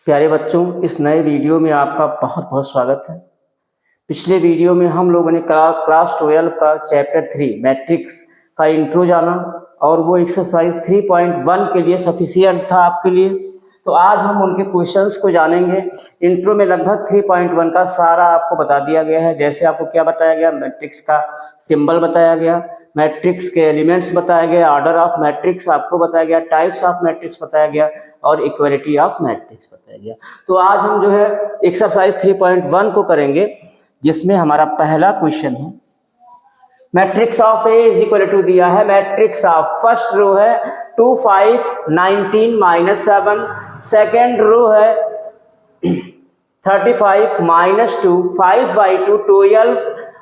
प्यारे बच्चों, इस नए वीडियो में आपका बहुत बहुत स्वागत है। पिछले वीडियो में हम लोगों ने क्लास 12 का चैप्टर 3 मैट्रिक्स का इंट्रो जाना और वो एक्सरसाइज 3.1 के लिए सफिशिएंट था आपके लिए। तो आज हम उनके क्वेश्चंस को जानेंगे। इंट्रो में लगभग 3.1 का सारा आपको बता दिया गया है। जैसे आपको क्या बताया गया, मैट्रिक्स का सिंबल बताया गया, मैट्रिक्स के एलिमेंट्स बताया गया, ऑर्डर ऑफ मैट्रिक्स आपको बताया गया, टाइप्स ऑफ मैट्रिक्स बताया गया और इक्वालिटी ऑफ मैट्रिक्स बताया गया। तो आज हम जो है एक्सरसाइज 3.1 को करेंगे, जिसमें हमारा पहला क्वेश्चन है matrix of A is equal to दिया है। मैट्रिक्स ऑफ फर्स्ट रो है 2 5 19 -7, सेकेंड रो है 35 -2 5/2 12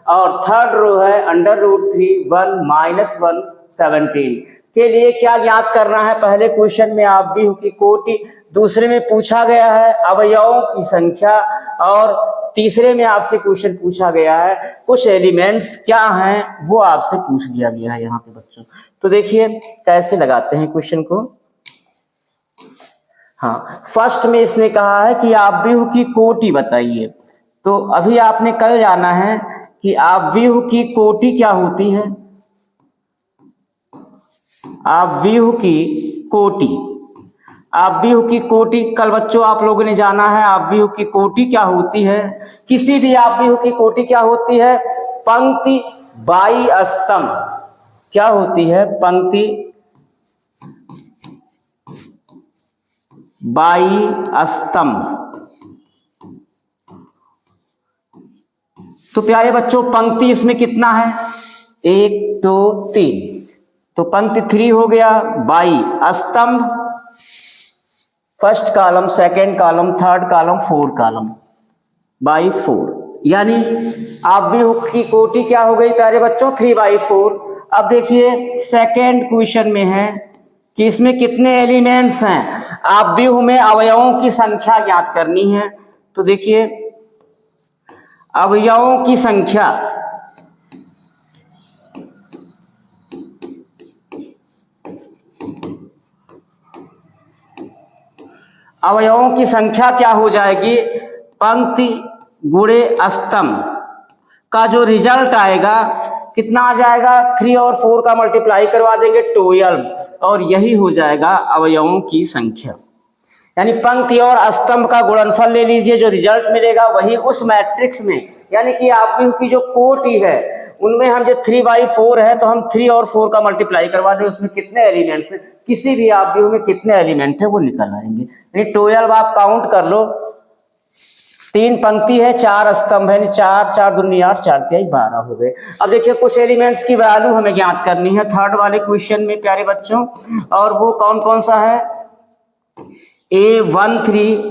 और थर्ड रो है √3 1 -1 17 के लिए क्या ज्ञात करना है। पहले क्वेश्चन में आप भी की कोटि, दूसरे में पूछा गया है अवयवों की संख्या और तीसरे में आपसे क्वेश्चन पूछा गया है कुछ एलिमेंट्स क्या हैं, वो आपसे पूछ लिया गया है यहाँ पे बच्चों। तो देखिए कैसे लगाते हैं क्वेश्चन को। हाँ, फर्स्ट में इसने कहा है कि आव्यूह की कोटि बताइए। तो अभी आपने कल जाना है कि आव्यूह की कोटि क्या होती है। आव्यूह की कोटि, आव्यूह की कोटि कल बच्चों आप लोगों ने जाना है। आव्यूह की कोटि क्या होती है, किसी भी आव्यूह की कोटि क्या होती है, पंक्ति बाई स्तंभ क्या होती है, पंक्ति बाई स्तंभ। तो प्यारे बच्चों पंक्ति इसमें कितना है, 1 2 3, तो पंक्ति 3 हो गया, बाई स्तंभ first column, second column, third column, fourth column by 4, यानी आव्यूह की कोटि क्या हो गई प्यारे बच्चों 3/4। अब देखिए सेकेंड क्वेश्चन में है कि इसमें कितने एलिमेंट्स हैं, आव्यूह में अवयवों की संख्या ज्ञात करनी है। तो देखिए अवयवों की संख्या, अवयवों की संख्या क्या हो जाएगी, पंक्ति गुणे स्तंभ का जो रिजल्ट आएगा कितना आ जाएगा, 3 और 4 का मल्टीप्लाई करवा देंगे 12 और यही हो जाएगा अवयवों की संख्या। यानी पंक्ति और स्तंभ का गुणनफल ले लीजिए, जो रिजल्ट मिलेगा वही उस मैट्रिक्स में, यानी कि आव्यूह की जो कोटि है उनमें हम जो 3/4 है तो हम 3 और 4 का मल्टीप्लाई करवा दें, उसमें कितने एलिमेंट्स है, किसी भी आव्यूह में कितने एलिमेंट है वो निकल आएंगे। यानी 12 आप काउंट कर लो, 3 पंक्ति है 4 स्तंभ है, 4 4 दूनी 8 4 3 12 हो गए। अब देखिए कुछ एलिमेंट्स की वैल्यू हमें ज्ञात करनी है थर्ड वाले क्वेश्चन में प्यारे बच्चों, और वो कौन कौन सा है, A13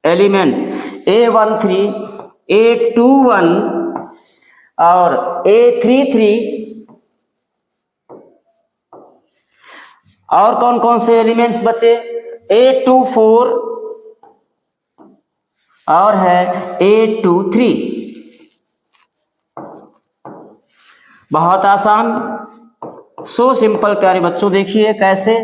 एलिमेंट, A13 A21 और A33 और कौन कौन से एलिमेंट्स बचे, A24 और है A23। बहुत आसान, सो सिंपल प्यारे बच्चों। देखिए कैसे,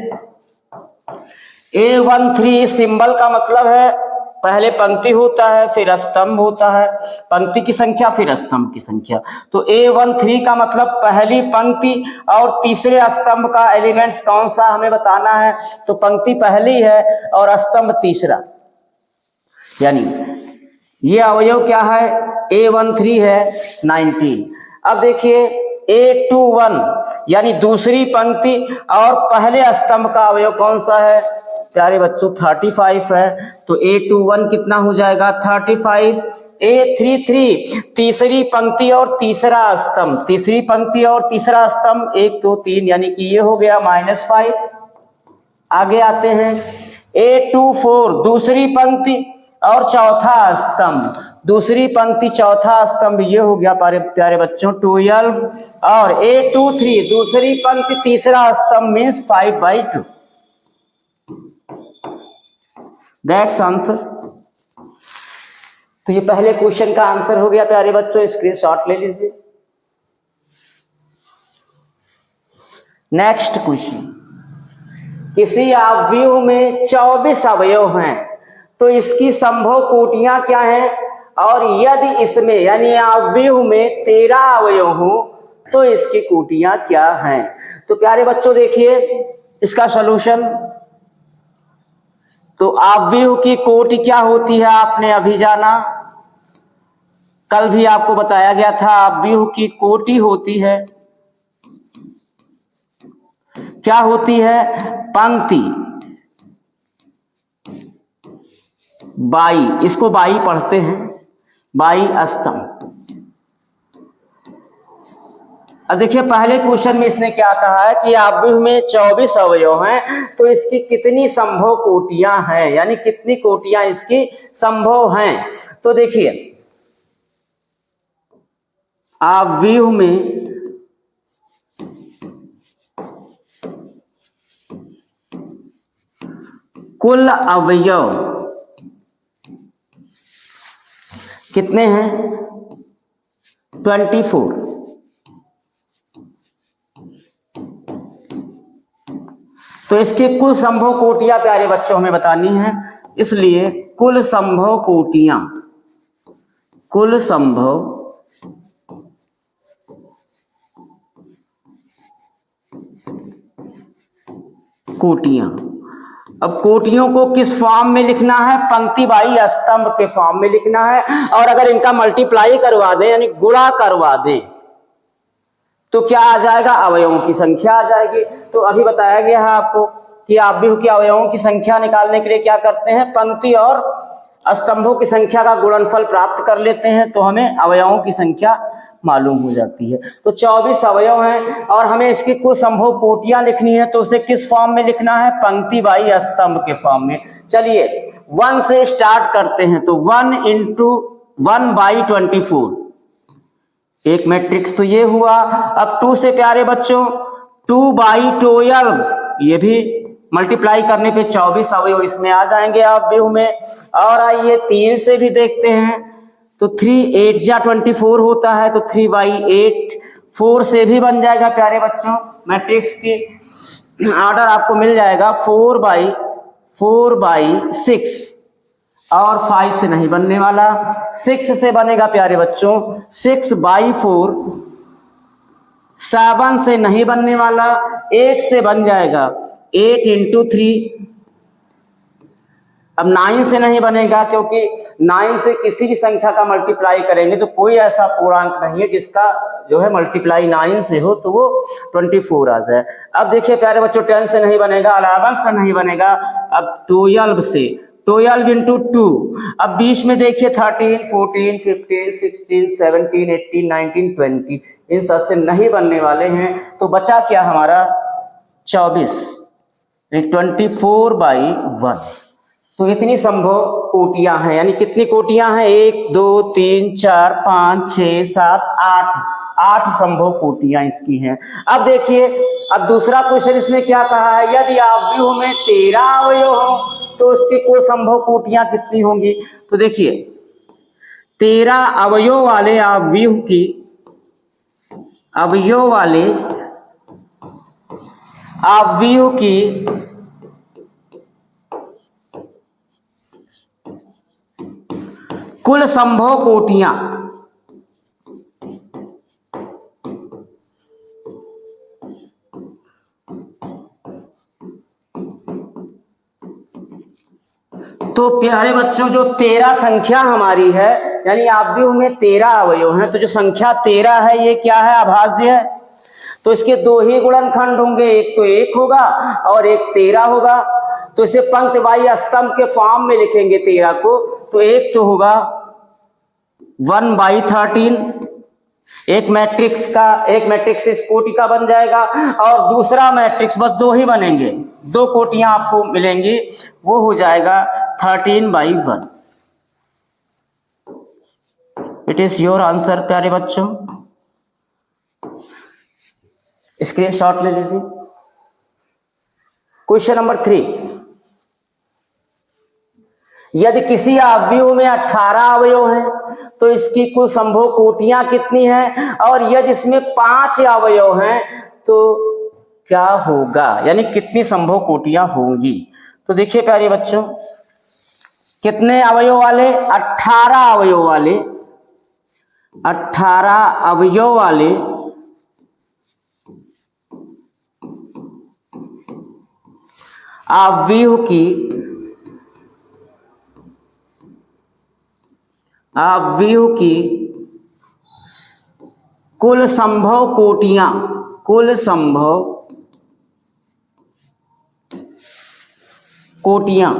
A13 सिंबल का मतलब है पहले पंक्ति होता है फिर स्तंभ होता है, पंक्ति की संख्या फिर स्तंभ की संख्या। तो A13 का मतलब पहली पंक्ति और तीसरे स्तंभ का एलिमेंट्स कौन सा हमें बताना है, तो पंक्ति पहली है और स्तंभ तीसरा, यानी ये अवयव क्या है, A13 है 19। अब देखिए A21 यानी दूसरी पंक्ति और पहले स्तंभ का अवयव कौन सा है प्यारे बच्चों 35 है, तो A21 कितना हो जाएगा 35। A33 तीसरी पंक्ति और तीसरा स्तंभ, तीसरी पंक्ति और तीसरा स्तंभ 1 2 3, यानी कि ये हो गया -5। आगे आते हैं A24 दूसरी पंक्ति और चौथा स्तंभ, दूसरी पंक्ति चौथा स्तंभ, ये हो गया प्यारे बच्चों 12। और A23 दूसरी पंक्ति तीसरा स्तंभ मीन्स 5/2। That's answer. तो ये पहले क्वेश्चन का आंसर हो गया प्यारे बच्चों, स्क्रीनशॉट ले लीजिए। नेक्स्ट क्वेश्चन, किसी आव्यूह में 24 अवयव हैं तो इसकी संभव कोटियां क्या हैं, और यदि इसमें यानी अवयव में 13 अवयव हो तो इसकी कोटियां क्या हैं। तो प्यारे बच्चों देखिए इसका सॉल्यूशन। तो अवयव की कोटि क्या होती है आपने अभी जाना, कल भी आपको बताया गया था। अवयव की कोटि होती है, क्या होती है, पंक्ति बाई, इसको बाई पढ़ते हैं, बाई स्तंभ। अब देखिए पहले क्वेश्चन में इसने क्या कहा है कि अवयव में 24 अवयव हैं तो इसकी कितनी संभव कोटियां हैं, यानी कितनी कोटियां इसकी संभव हैं। तो देखिए अवयव में कुल अवयव कितने हैं, 24। तो इसके कुल संभव कोटियां प्यारे बच्चों हमें बतानी है, इसलिए कुल संभव कोटियां, कुल संभव कोटियां। अब कोटियों को किस फॉर्म में लिखना है, पंक्ति बाई स्तंभ के फॉर्म में लिखना है। और अगर इनका मल्टीप्लाई करवा दें यानी गुणा करवा दें तो क्या आ जाएगा, अवयवों की संख्या आ जाएगी। तो अभी बताया गया है आपको कि अवयव के अवयवों की संख्या निकालने के लिए क्या करते हैं, पंक्ति और स्तंभों की संख्या का गुणनफल प्राप्त कर लेते हैं तो हमें अवयवों की संख्या मालूम हो जाती है। तो 24 अवयव हैं और हमें इसकी कुल संभव कोटियां लिखनी है तो उसे किस फॉर्म में लिखना है, पंक्ति बाई स्तंभ के फॉर्म में। चलिए 1 से स्टार्ट करते हैं। तो 1 × 1/24 एक मैट्रिक्स तो ये हुआ। अब 2 से प्यारे बच्चों 2/12, ये भी मल्टीप्लाई करने पे 24 अवयव इसमें आ जाएंगे अवयव में। और आइए 3 से भी देखते हैं। तो 3 8 जा 24 होता है तो 3/8। 4 से भी बन जाएगा प्यारे बच्चों, मैट्रिक्स की ऑर्डर आपको मिल जाएगा 4/6। और 5 से नहीं बनने वाला, 6 से बनेगा प्यारे बच्चों 6/4। 7 से नहीं बनने वाला, 8 से बन जाएगा 8 × 3। अब 9 से नहीं बनेगा क्योंकि 9 से किसी भी संख्या का मल्टीप्लाई करेंगे तो कोई ऐसा पूर्णांक नहीं है जिसका जो है मल्टीप्लाई 9 से हो तो वो 24 आ जाए। अब देखिए प्यारे बच्चों 10 से नहीं बनेगा, 11 से नहीं बनेगा, अब 12 से, 12 × 2। अब बीच में देखिए 13 14 15 16 17 18 19 20, इन सब से नहीं बनने वाले हैं। तो बचा क्या हमारा 24, 24/1। तो इतनी संभव कोटियां हैं, यानी कितनी कोटियां हैं, 1 2 3 4 5 6 7 8 संभव कोटियां इसकी हैं। अब देखिए अब दूसरा क्वेश्चन इसने क्या कहा है, यदि अवयव में 13 अवयव हो तो उसकी कुल संभव कोटियां कितनी होंगी। तो देखिए 13 अवयव वाले अवयव की कुल संभव कोटियां तो प्यारे बच्चों जो 13 संख्या हमारी है, यानी अवयव में 13 अवयव हैं, तो जो संख्या 13 है ये क्या है, अभाज्य है। तो इसके 2 ही गुणनखंड होंगे, एक तो 1 होगा और एक 13 होगा। तो इसे पंक्ति बाई स्तंभ के फॉर्म में लिखेंगे 13 को। तो एक तो होगा 1/13, एक मैट्रिक्स इस कोटि का बन जाएगा, और दूसरा मैट्रिक्स बस 2 ही बनेंगे, 2 कोटियां आपको मिलेंगी, वो हो जाएगा 13/1। इट इज योर आंसर प्यारे बच्चों, स्क्रीनशॉट ले लीजिए। क्वेश्चन नंबर 3, यदि किसी अवयव में 18 अवयव हैं तो इसकी कुल संभव कोटियां कितनी हैं, और यदि इसमें 5 अवयव हैं तो क्या होगा, यानी कितनी संभव कोटियां होंगी। तो देखिए प्यारे बच्चों कितने अवयव वाले? 18 अवयव वाले, 18 अवयव वाले आव्यूह की कुल संभव कोटियां, कुल संभव कोटियां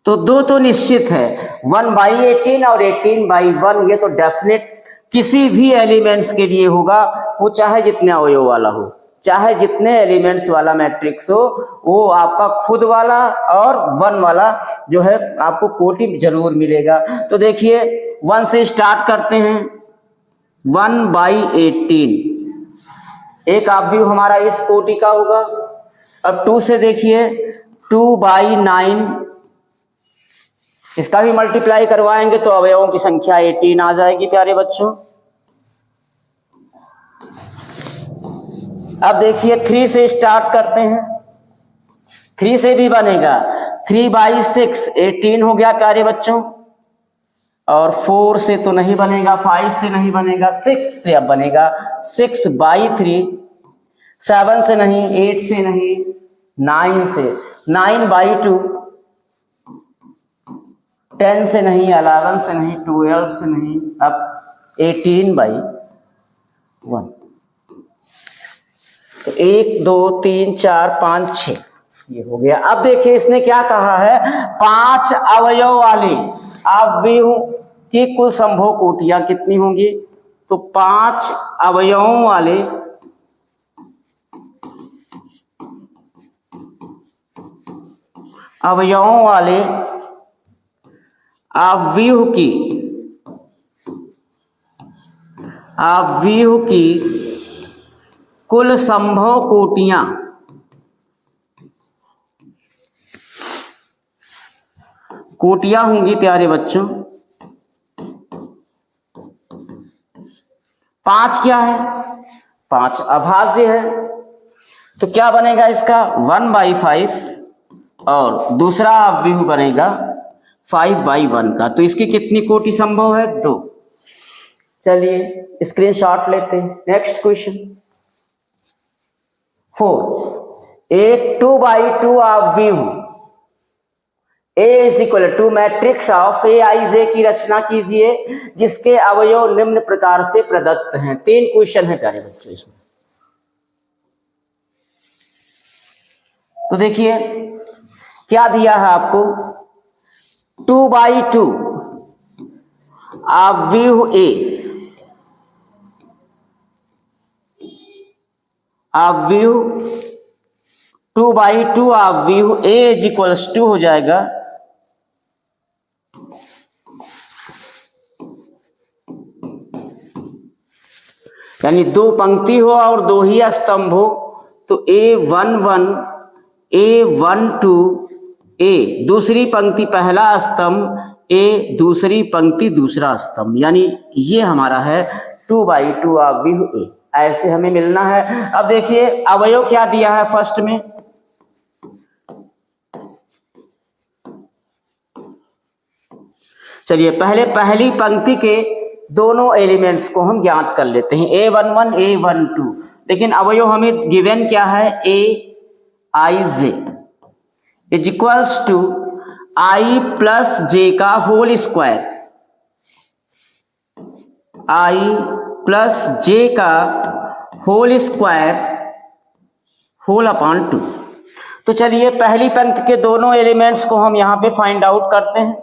तो दो तो निश्चित है, 1/18 और 18/1, ये तो डेफिनेट किसी भी एलिमेंट्स के लिए होगा, वो चाहे जितने अवयव वाला हो, चाहे जितने एलिमेंट्स वाला मैट्रिक्स हो, वो आपका खुद वाला और 1 वाला जो है आपको कोटि जरूर मिलेगा। तो देखिए 1 से स्टार्ट करते हैं, 1/18 एक आव्यूह हमारा इस कोटि का होगा। अब 2 से देखिए, 2/9, इसका भी मल्टीप्लाई करवाएंगे तो अवयवों की संख्या 18 आ जाएगी प्यारे बच्चों। अब देखिए 3 से स्टार्ट करते हैं, 3 से भी बनेगा, 3/6 18 हो गया प्यारे बच्चों। और 4 से तो नहीं बनेगा, 5 से नहीं बनेगा, 6 से अब बनेगा, 6/3, 7 से नहीं, 8 से नहीं, 9 से, 9/2, 10 से नहीं, 11 से नहीं, 12 से नहीं, अब 18/1। तो 1 2 3 4 5 6 ये हो गया। अब देखिए इसने क्या कहा है, 5 अवयव वाले आव्यूह की कुल संभव कोटियां कितनी होंगी? तो 5 अवयवों वाले आव्यूह की कुल संभव कोटियां होंगी प्यारे बच्चों। 5 क्या है? 5 अभाज्य है, तो क्या बनेगा इसका? 1/5 और दूसरा आव्यूह बनेगा 5/1 का। तो इसकी कितनी कोटि संभव है? 2। चलिए स्क्रीनशॉट लेते हैं। नेक्स्ट क्वेश्चन 4, एक 2/2 आव्यूह A = मैट्रिक्स ऑफ Aij की रचना कीजिए जिसके अवयव निम्न प्रकार से प्रदत्त हैं। 3 क्वेश्चन है प्यारे बच्चों इसमें। तो देखिए क्या दिया है आपको, 2/2 आव्यूह A, आव्यूह 2/2 आव्यूह A = हो जाएगा यानी 2 पंक्ति हो और 2 ही स्तंभ हो, तो A11 A12 A दूसरी पंक्ति पहला स्तंभ, A दूसरी पंक्ति दूसरा स्तंभ, यानी ये हमारा है 2/2 आव्यूह A। ऐसे हमें मिलना है। अब देखिए अवयव क्या दिया है फर्स्ट में, चलिए पहले पहली पंक्ति के दोनों एलिमेंट्स को हम ज्ञात कर लेते हैं, A11 A12। लेकिन अवयव हमें गिवन क्या है, Aij = I + j का होल स्क्वायर, I + j का होल स्क्वायर होल/2। तो चलिए पहली पंक्ति के दोनों एलिमेंट्स को हम यहां पे फाइंड आउट करते हैं,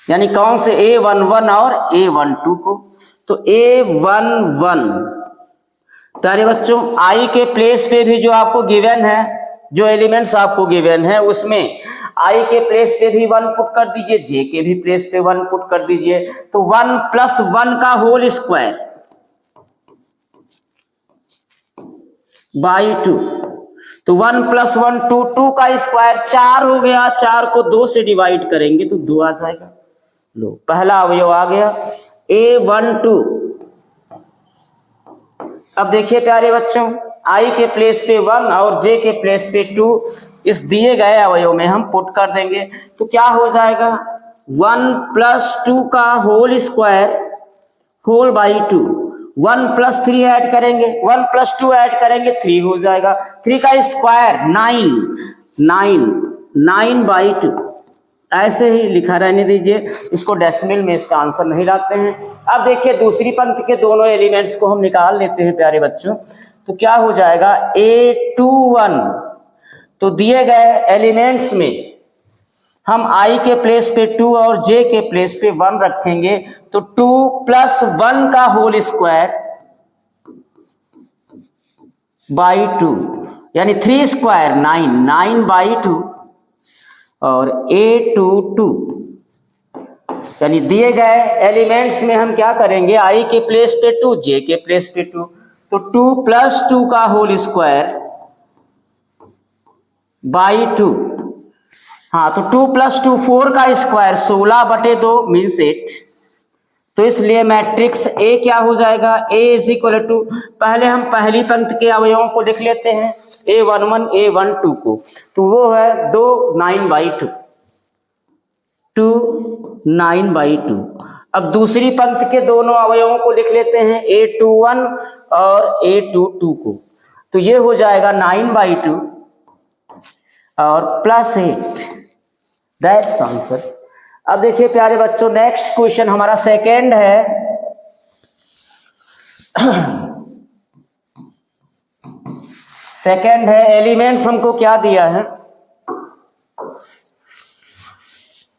यानी कौन से, A11 और A12 को। तो A11 प्यारे बच्चों I के प्लेस पे भी जो आपको गिवन है, जो एलिमेंट्स आपको गिवन है उसमें I के प्लेस पे भी 1 पुट कर दीजिए, J के भी प्लेस पे 1 पुट कर दीजिए। तो 1 + 1 का होल स्क्वायर /2, तो 1 + 1 2, 2 का स्क्वायर 4 हो गया, 4 को 2 से डिवाइड करेंगे तो 2 आ जाएगा। लो पहला अवयव आ गया A12। अब देखिए प्यारे बच्चों, I के प्लेस पे 1 और J के प्लेस पे 2 इस दिए गए अवयव में हम पुट कर देंगे तो क्या हो जाएगा 1 प्लस 2 का whole square whole by 2। 1 plus 3 add करेंगे, 1 प्लस 2 ऐड करेंगे 3 हो जाएगा, 3 का स्क्वायर 9 बाई 2। ऐसे ही लिखा रहने दीजिए, इसको डेसिमल में इसका आंसर नहीं लाते हैं। अब देखिए दूसरी पंक्ति के दोनों एलिमेंट्स को हम निकाल लेते हैं प्यारे बच्चों, तो क्या हो जाएगा A21। तो दिए गए एलिमेंट्स में हम I के प्लेस पे 2 और J के प्लेस पे 1 रखेंगे तो 2 प्लस 1 का होल स्क्वायर बाई 2 यानी 3 स्क्वायर 9 बाई 2 और A22 यानी दिए गए एलिमेंट्स में हम क्या करेंगे I के प्लेस पे 2 J के प्लेस पे 2 तो 2 प्लस 2 का होल स्क्वायर बाई 2। हाँ तो 2 प्लस 2 4 का स्क्वायर 16/2 मीन्स 8। तो इसलिए मैट्रिक्स A क्या हो जाएगा A इज इक्वल टू, पहले हम पहली पंक्ति के अवयवों को लिख लेते हैं A11 A12 को, तो वो है 2 9/2 9/2। अब दूसरी पंक्ति के दोनों अवयवों को लिख लेते हैं A21 और A22 को, तो ये हो जाएगा 9/2 और प्लस 8। That's answer. अब देखिए प्यारे बच्चों नेक्स्ट क्वेश्चन हमारा सेकेंड है। सेकेंड है एलिमेंट्स हमको क्या दिया है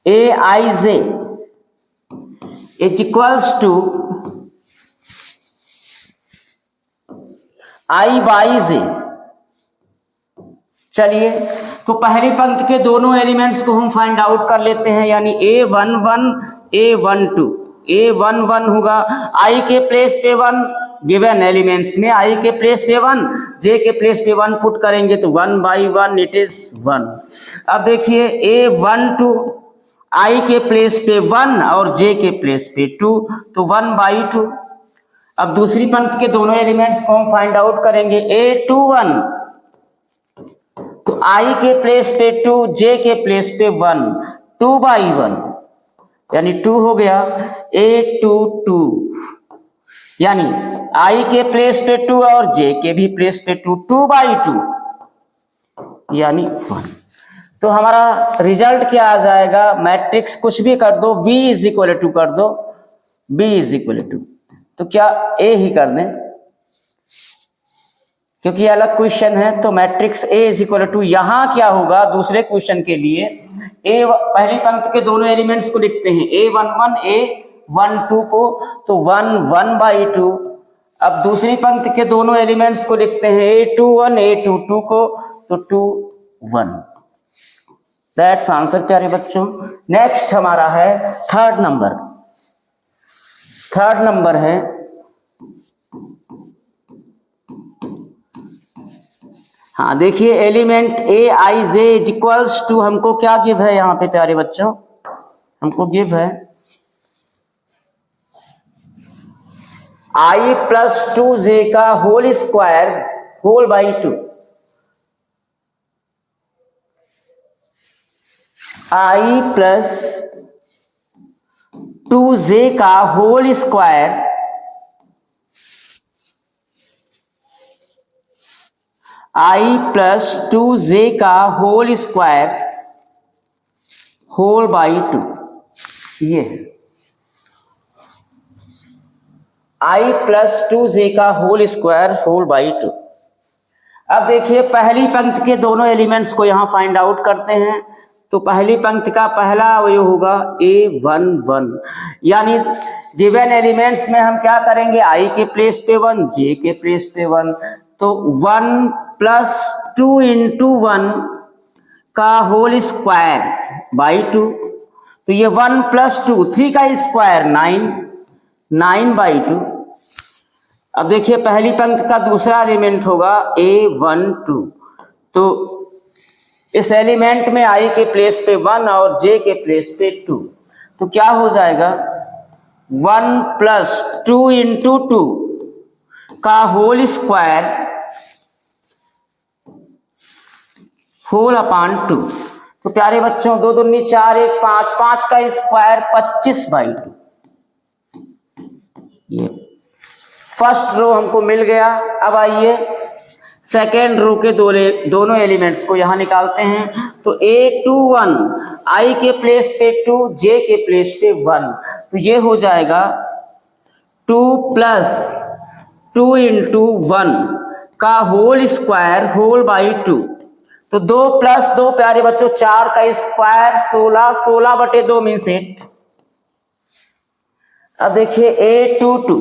Aij is equals to I/J। चलिए तो पहली पंक्ति के दोनों एलिमेंट्स को हम फाइंड आउट कर लेते हैं, यानी A11 A12। A11 होगा I के प्लेस पे 1, गिवन एलिमेंट्स में I के प्लेस पे 1, J के प्लेस पे 1 पुट करेंगे तो 1/1 इट इज 1। अब देखिए A12 I के प्लेस पे 1 और J के प्लेस पे 2 तो 1/2। अब दूसरी पंक्ति के दोनों एलिमेंट्स को हम फाइंड आउट करेंगे A21 तो I के प्लेस पे 2 J के प्लेस पे 1 2/1 यानी 2 हो गया A22 यानी I के प्लेस पे 2 और J के भी प्लेस पे 2 2/2 यानी 1। तो हमारा रिजल्ट क्या आ जाएगा, मैट्रिक्स कुछ भी कर दो V इज इक्वल टू कर दो B इज इक्वल टू, तो क्या A ही कर दें क्योंकि अलग क्वेश्चन है। तो matrix A is equal to यहां क्या होगा दूसरे क्वेश्चन के लिए पहली पंक्ति के दोनों एलिमेंट्स को लिखते हैं A11 A12 को तो 1/2। अब दूसरी पंक्ति के दोनों एलिमेंट्स को लिखते हैं A21 A22 को तो 2/1। दैट्स आंसर प्यारे बच्चों। नेक्स्ट हमारा है थर्ड नंबर है हाँ देखिए element Aij is equals to हमको क्या गिव है यहाँ पे प्यारे बच्चों, हमको गिव है I प्लस 2j का whole square whole by 2। I plus 2j का whole square I plus 2j का होल स्क्वायर होल बाई 2। ये I प्लस 2j का होल स्क्वायर होल बाई 2। अब देखिए पहली पंक्ति के दोनों एलिमेंट्स को यहां फाइंड आउट करते हैं। तो पहली पंक्ति का पहला अवयव होगा A11 यानी गिवन एलिमेंट्स में हम क्या करेंगे I के प्लेस पे 1 J के प्लेस पे 1 तो 1 प्लस 2 इंटू 1 का होल स्क्वायर बाई 2 तो ये 1 प्लस 2 3 का स्क्वायर 9/2। अब देखिए पहली पंक्ति का दूसरा एलिमेंट होगा A12 तो इस एलिमेंट में I के प्लेस पे 1 और J के प्लेस पे 2 तो क्या हो जाएगा 1 प्लस 2 इंटू 2 का होल स्क्वायर होल अपॉन 2। तो प्यारे बच्चों 2 दूनी 4 1 5 5 का स्क्वायर 25/2। ये फर्स्ट रो हमको मिल गया। अब आइए सेकेंड रो के दोनों एलिमेंट्स को यहां निकालते हैं। तो A21 I के प्लेस पे 2 J के प्लेस पे 1, तो ये हो जाएगा 2 प्लस 2 इंटू 1 का होल स्क्वायर होल बाई 2। तो 2 प्लस 2 प्यारे बच्चों 4 का स्क्वायर 16, 16/2 मीन्स 8। अब देखिए A22,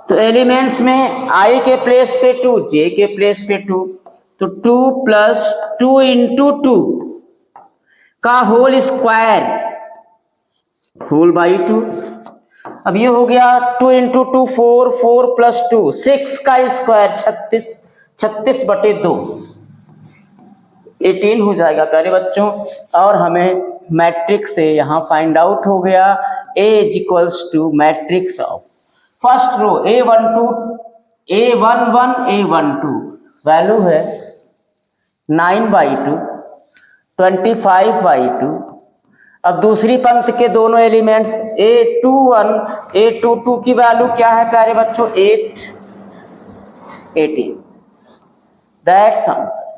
तो एलिमेंट्स में I के प्लेस पे 2 J के प्लेस पे 2, तो 2 प्लस 2 इंटू 2 का होल स्क्वायर होल बाई 2। अब ये हो गया 2 इंटू 2 4, 4 प्लस 2 6 का स्क्वायर 36, 36/2 18 हो जाएगा प्यारे बच्चों। और हमें मैट्रिक्स से यहाँ फाइंड आउट हो गया A is equals to matrix of first row A12 A11 A12 value है 9/2 25/2। अब दूसरी पंक्ति के दोनों एलिमेंट्स A21 A22 की वैल्यू क्या है प्यारे बच्चों 8 18। That's answer.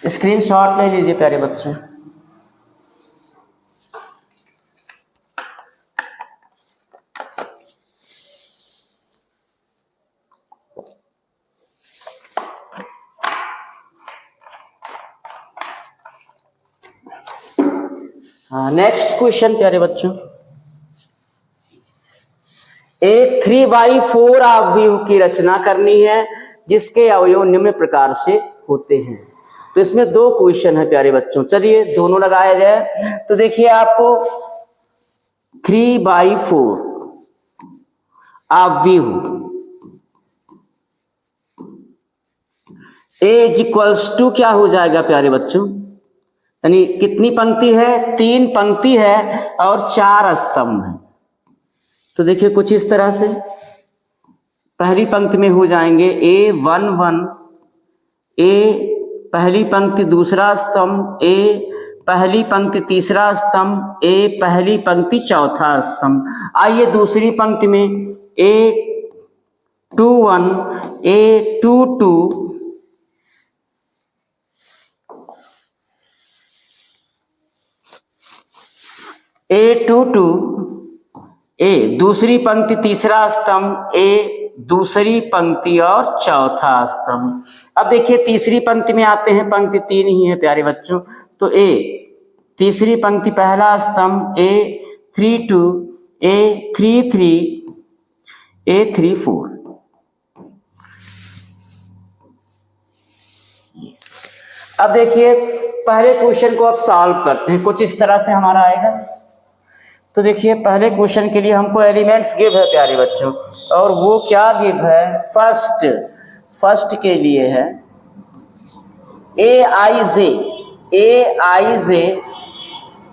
स्क्रीनशॉट ले लीजिए प्यारे बच्चों। हाँ, नेक्स्ट क्वेश्चन प्यारे बच्चों, एक 3/4 अवयव की रचना करनी है जिसके अवयव निम्न प्रकार से होते हैं। तो इसमें 2 क्वेश्चन है प्यारे बच्चों, चलिए दोनों लगाया जाए। तो देखिए आपको 3/4 अवयव A इज इक्वल्स टू क्या हो जाएगा प्यारे बच्चों, यानी कितनी पंक्ति है 3 पंक्ति है और 4 स्तंभ है। तो देखिए कुछ इस तरह से पहली पंक्ति में हो जाएंगे A11 A पहली पंक्ति दूसरा स्तंभ, A पहली पंक्ति तीसरा स्तंभ, A पहली पंक्ति चौथा स्तंभ। आइए दूसरी पंक्ति में A21 A22 A22 A दूसरी पंक्ति तीसरा स्तंभ, A दूसरी पंक्ति और चौथा स्तंभ। अब देखिए तीसरी पंक्ति में आते हैं, पंक्ति 3 ही है प्यारे बच्चों। तो A तीसरी पंक्ति पहला स्तंभ, A32 A33 A34। अब देखिए पहले क्वेश्चन को अब सॉल्व करते हैं, कुछ इस तरह से हमारा आएगा। तो देखिए पहले क्वेश्चन के लिए हमको एलिमेंट्स गिव है प्यारे बच्चों, और वो क्या गिव है, फर्स्ट के लिए है Aij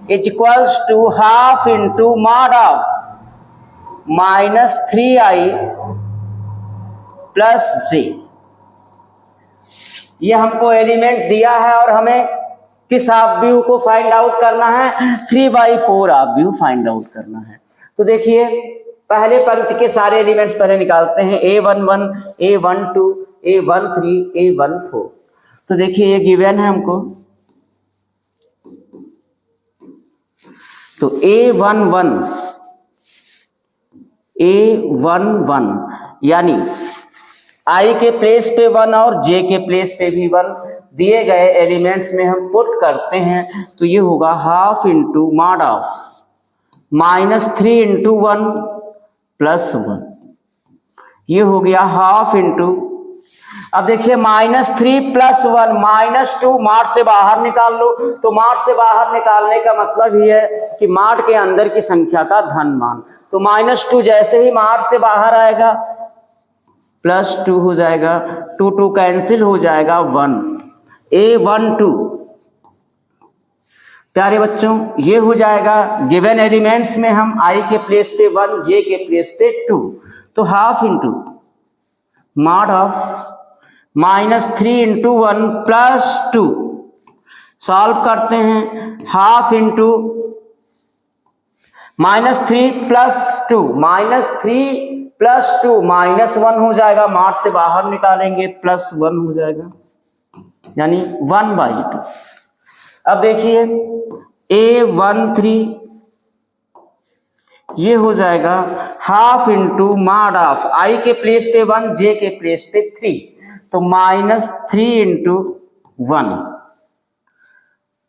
is equals to half into mod of -3i plus j। ये हमको एलिमेंट दिया है और हमें किस अवयव को फाइंड आउट करना है, 3/4 अवयव फाइंड आउट करना है। तो देखिए पहले पंक्ति के सारे एलिमेंट्स पहले निकालते हैं, A11 A12 A13 A14। तो देखिए ये गिवन है हमको, तो A11 यानी I के प्लेस पे 1 और J के प्लेस पे भी 1 दिए गए एलिमेंट्स में हम पुट करते हैं। तो ये होगा half into mod of -3 into 1 plus 1, ये हो गया हाफ इंटू। अब देखिए -3 प्लस 1 -2 मार्ट से बाहर निकाल लो। तो मार्ट से बाहर निकालने का मतलब ही है कि मार्ट के अंदर की संख्या का धन मान। तो -2 जैसे ही मार्ट से बाहर आएगा +2 हो जाएगा, 2 कैंसिल हो जाएगा 1। A12 प्यारे बच्चों ये हो जाएगा गिवन एलिमेंट्स में हम i के प्लेस पे 1, j के प्लेस पे 2, तो half into mod of -3 into 1 plus 2, solve करते हैं, हाफ इंटू -3 प्लस 2, -3 प्लस 2 -1 हो जाएगा, मॉड से बाहर निकालेंगे +1 हो जाएगा, यानी 1/2। अब देखिए A13 ये हो जाएगा half into mod of i के प्लेस पे 1, j के प्लेस पे 3, तो -3 इंटू 1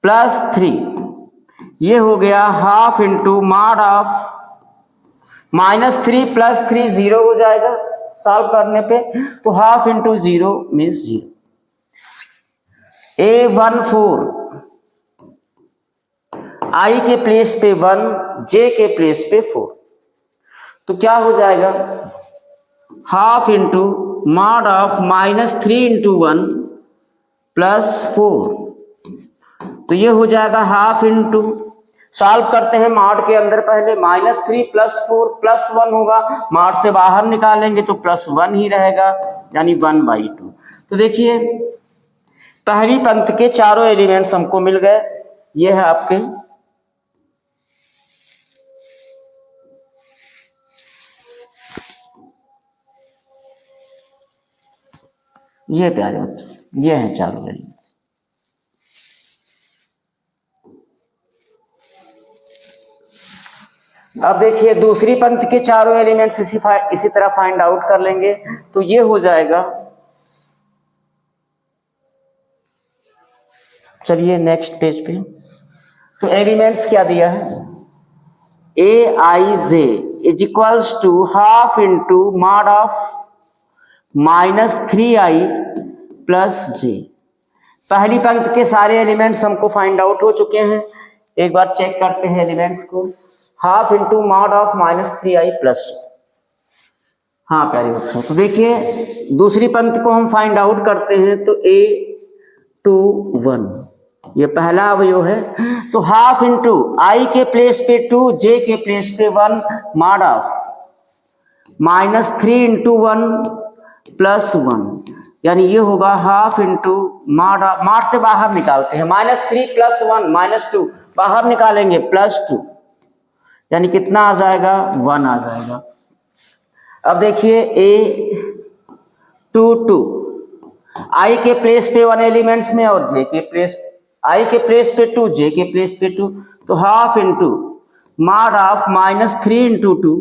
प्लस 3, ये हो गया half into mod of -3 plus 3 0 हो जाएगा सॉल्व करने पे, तो half into 0 means 0। A14 i के प्लेस पे 1, j के प्लेस पे 4, तो क्या हो जाएगा half into mod of -3 into 1 plus 4, तो ये हो जाएगा हाफ इंटू, सॉल्व करते हैं मॉड के अंदर, पहले -3 प्लस 4 प्लस 1 होगा, मॉड से बाहर निकालेंगे तो +1 ही रहेगा, यानी 1/2। तो देखिए पहली पंक्ति के चारों एलिमेंट्स हमको मिल गए, ये है आपके ये प्यारे बच्चों, ये हैं चारों एलिमेंट्स। अब देखिए दूसरी पंक्ति के चारों एलिमेंट्स इसी तरह फाइंड आउट कर लेंगे, तो ये हो जाएगा, चलिए नेक्स्ट पेज पे, तो एलिमेंट्स क्या दिया है, Aij is equals to half into mod of -3i plus j। पहली पंक्ति के सारे एलिमेंट्स हमको फाइंड आउट हो चुके हैं, एक बार चेक करते हैं एलिमेंट्स को, half into mod of -3i plus, हाँ प्यारे बच्चों, तो देखिए दूसरी पंक्ति को हम फाइंड आउट करते हैं, तो A21 ये पहला अवयव है, तो हाफ इंटू i के प्लेस पे 2, j के प्लेस पे 1, मॉड ऑफ -3 इंटू 1 प्लस 1, यानी ये होगा हाफ इंटू मॉड से बाहर निकालते हैं, -3 प्लस 1 -2 बाहर निकालेंगे +2, यानी कितना आ जाएगा 1 आ जाएगा। अब देखिए A22 i के प्लेस पे 1 एलिमेंट्स में और j के प्लेस, i के प्लेस पे 2, j के प्लेस पे 2, तो half into mod of -3 into 2,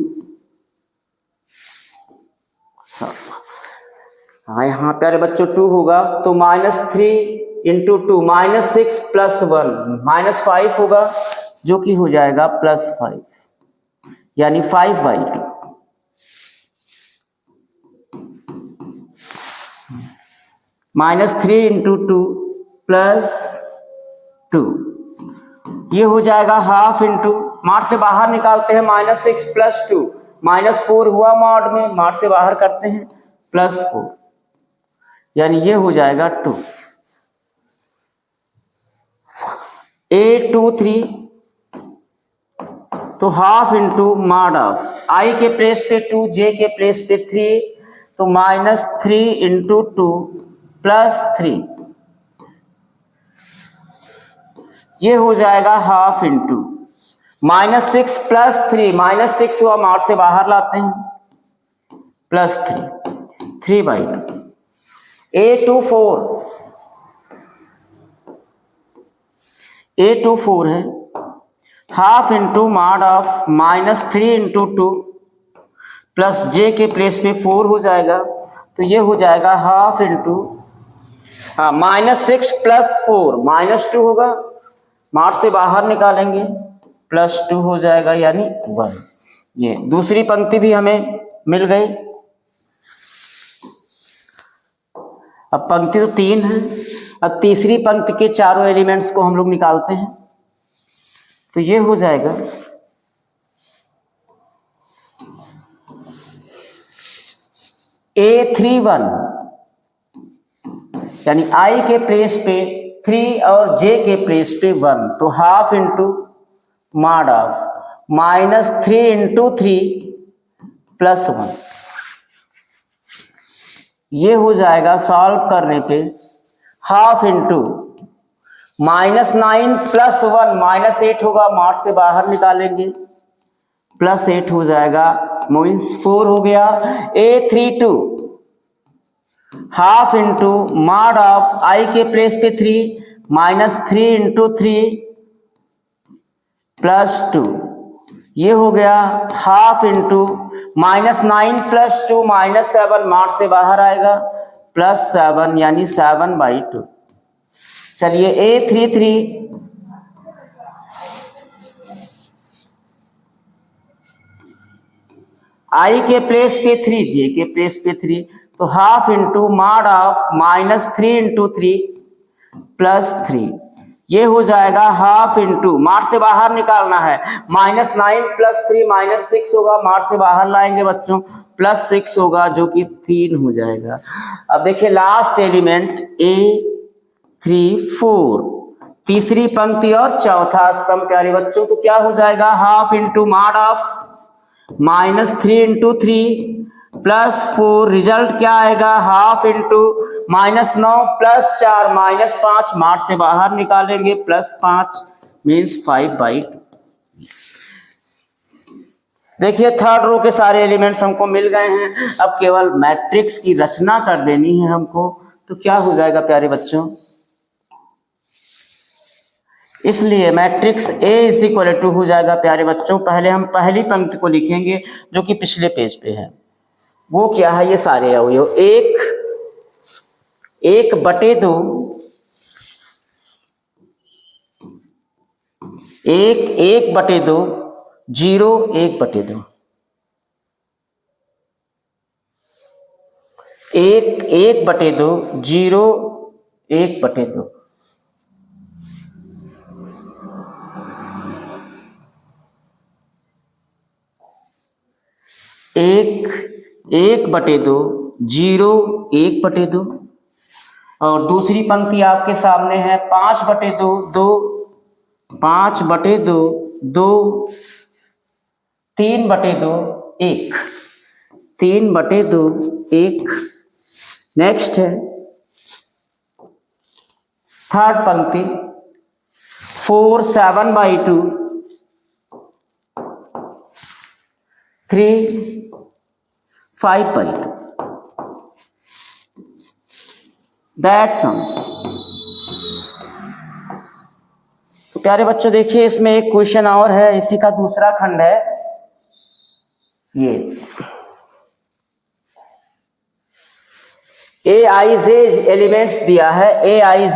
हाँ यहाँ प्यारे बच्चों 2 होगा, तो -3 इंटू 2 -6 प्लस 1 -5 होगा, जो कि हो जाएगा +5, यानी 5/2। -3 इंटू 2 प्लस 2, ये हो जाएगा हाफ इंटू, मॉड से बाहर निकालते हैं, -6 प्लस 2, -4 हुआ मॉड में, मॉड से बाहर करते हैं +4, यानी ये हो जाएगा 2। A23 तो half into mod of i के प्लेस पे 2, j के प्लेस पे 3, तो -3 इंटू 2 प्लस 3, ये हो जाएगा हाफ इंटू -6 प्लस 3, -6 हुआ मॉड से बाहर लाते हैं +3, 3/2। A24 है half into mod of -3 into 2 plus j के प्लेस पे 4 हो जाएगा, तो ये हो जाएगा हाफ इंटू, हाँ -6 प्लस 4 -2 होगा, मॉड से बाहर निकालेंगे +2 हो जाएगा, यानी 1। ये दूसरी पंक्ति भी हमें मिल गई। अब पंक्ति तो 3 है, अब तीसरी पंक्ति के चारों एलिमेंट्स को हम लोग निकालते हैं, तो ये हो जाएगा A31 यानी i के प्लेस पे 3 और j के प्लेस पे 1, तो half into mod of -3 into 3 plus 1, ये हो जाएगा सॉल्व करने पे हाफ इंटू -9 प्लस 1 -8 होगा, मॉड से बाहर निकालेंगे प्लस 8 हो जाएगा, मीन्स 4 हो गया। A32 half into mod of i के प्लेस पे 3 -3 इंटू 3 प्लस 2, ये हो गया हाफ इंटू -9 प्लस 2 -7, मॉड से बाहर आएगा प्लस 7 यानी 7/2। चलिए A33 i के प्लेस पे 3 j के प्लेस पे 3, तो half into mod of -3 into 3 plus 3, ये हो जाएगा हाफ इंटू मॉड से बाहर निकालना है -9 प्लस 3 -6 होगा, मॉड से बाहर लाएंगे बच्चों प्लस 6 होगा जो कि 3 हो जाएगा। अब देखिए लास्ट एलिमेंट A34 तीसरी पंक्ति और चौथा स्तंभ प्यारे बच्चों, तो क्या हो जाएगा half into mod of -3 into 3 plus 4, result क्या आएगा हाफ इंटू -9 प्लस 4 -5, मॉड से बाहर निकालेंगे प्लस 5 मीन्स 5/2। देखिए थर्ड रो के सारे एलिमेंट्स हमको मिल गए हैं, अब केवल मैट्रिक्स की रचना कर देनी है हमको, तो क्या हो जाएगा प्यारे बच्चों, इसलिए मैट्रिक्स A = हो जाएगा प्यारे बच्चों। पहले हम पहली पंक्ति को लिखेंगे जो कि पिछले पेज पे है, वो क्या है, ये सारे अवयव 1/2 1/2 0 1/2 1/2 0 1/2 1/2 0 1/2, और दूसरी पंक्ति आपके सामने है 5/2 2 5/2 2 3/2 1 3/2 1। नेक्स्ट है थर्ड पंक्ति 4 7/2 3 5/2, दैट्स आंसर। तो प्यारे बच्चों देखिए इसमें एक क्वेश्चन और है, इसी का दूसरा खंड है ये, Aij एलिमेंट्स दिया है, Aij =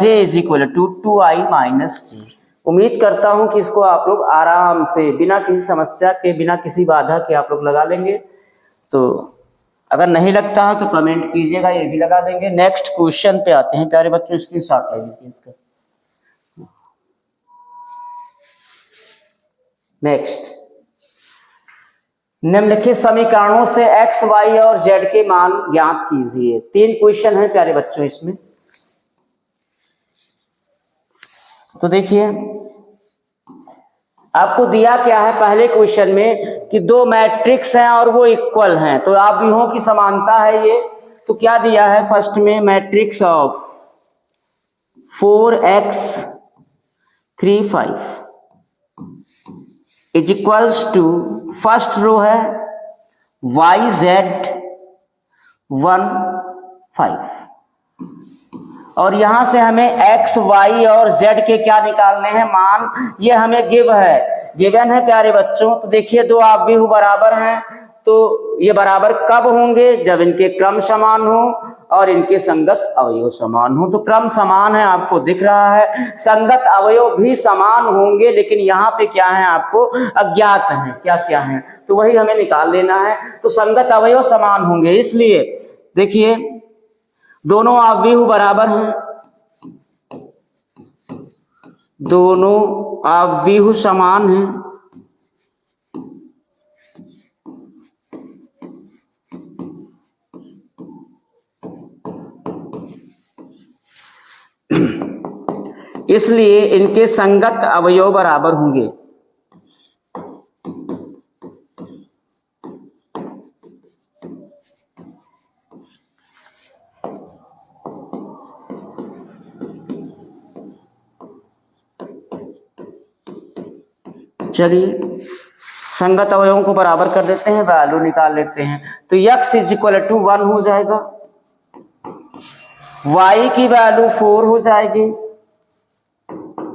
2i - j। उम्मीद करता हूं कि इसको आप लोग आराम से बिना किसी समस्या के बिना किसी बाधा के आप लोग लगा लेंगे, तो अगर नहीं लगता है तो कमेंट कीजिएगा, ये भी लगा देंगे। नेक्स्ट क्वेश्चन पे आते हैं प्यारे बच्चों, स्क्रीनशॉट ले लीजिए इसका। नेक्स्ट, निम्नलिखित समीकरणों से x, y और z के मान ज्ञात कीजिए। 3 क्वेश्चन है प्यारे बच्चों इसमें। तो देखिए आपको दिया क्या है पहले क्वेश्चन में कि 2 मैट्रिक्स हैं और वो इक्वल हैं, तो आप व्यूहों की समानता है ये। तो क्या दिया है फर्स्ट में, matrix of 4x 3 5 is equals to, first row है yz 1 5, और यहां से हमें x, y और z के क्या निकालने हैं मान, ये हमें गिवन है प्यारे बच्चों। तो देखिए 2 आव्यूह बराबर हैं, तो ये बराबर कब होंगे, जब इनके क्रम समान हो और इनके संगत अवयव समान हो। तो क्रम समान है आपको दिख रहा है, संगत अवयव भी समान होंगे, लेकिन यहाँ पे क्या है आपको अज्ञात है, क्या क्या है, तो वही हमें निकाल लेना है। तो संगत अवयव समान होंगे, इसलिए देखिए दोनों आव्यूह बराबर हैं, दोनों आव्यूह समान हैं, इसलिए इनके संगत अवयव बराबर होंगे। चलिए संगत अवयवों को बराबर कर देते हैं, वैल्यू निकाल लेते हैं। तो x इज इक्वल टू 1 हो जाएगा, y की वैल्यू 4 हो जाएगी,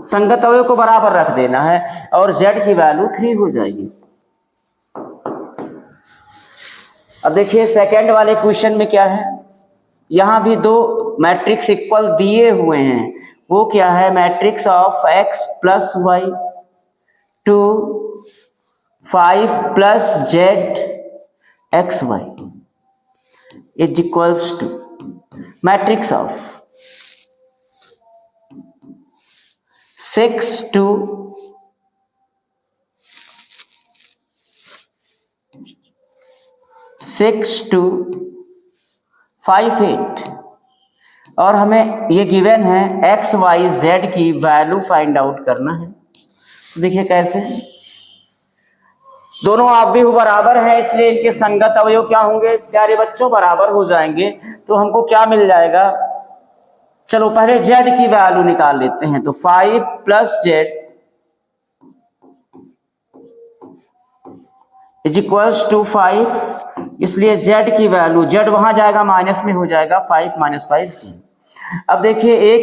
संगत अवयव को बराबर रख देना है, और z की वैल्यू 3 हो जाएगी। अब देखिए सेकंड वाले क्वेश्चन में क्या है, यहां भी दो मैट्रिक्स इक्वल दिए हुए हैं। वो क्या है, matrix of x plus y to 5 plus z x y is equals to matrix of 6 to 5 8, और हमें ये गिवन है एक्स वाई जेड की वैल्यू फाइंड आउट करना है। तो देखिए कैसे, दोनों आप भी बराबर हैं, इसलिए इनके संगत अवयव क्या होंगे प्यारे बच्चों, बराबर हो जाएंगे। तो हमको क्या मिल जाएगा, चलो पहले z की वैल्यू निकाल लेते हैं। तो 5 plus z is equals to 5, इसलिए z की वैल्यू, z वहां जाएगा माइनस में हो जाएगा, 5 माइनस 5 जी। अब देखिए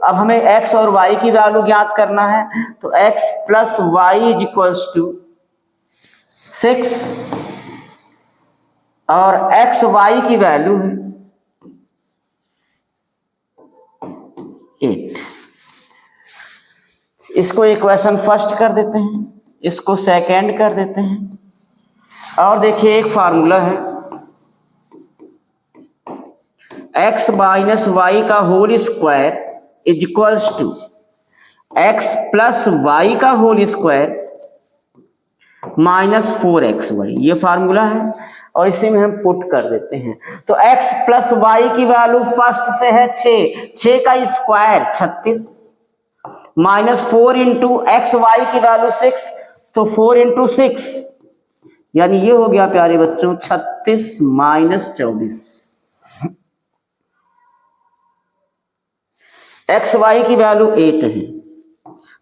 अब हमें x और y की वैल्यू ज्ञात करना है। तो x plus y is equals to 6, और एक्स वाई की वैल्यू है 8। इसको इक्वेशन फर्स्ट कर देते हैं, इसको सेकंड कर देते हैं, और देखिए एक फार्मूला है x माइनस वाई का whole square is equals to x plus y का होल स्क्वायर माइनस 4xy, ये फार्मूला है, और इसी में हम पुट कर देते हैं। तो x प्लस वाई की वैल्यू फर्स्ट से है 6 का square 36, minus 4 into x y की वैल्यू 6, तो 4 इंटू 6, यानी ये हो गया प्यारे बच्चों 36 माइनस 24। एक्स वाई की वैल्यू 8 है,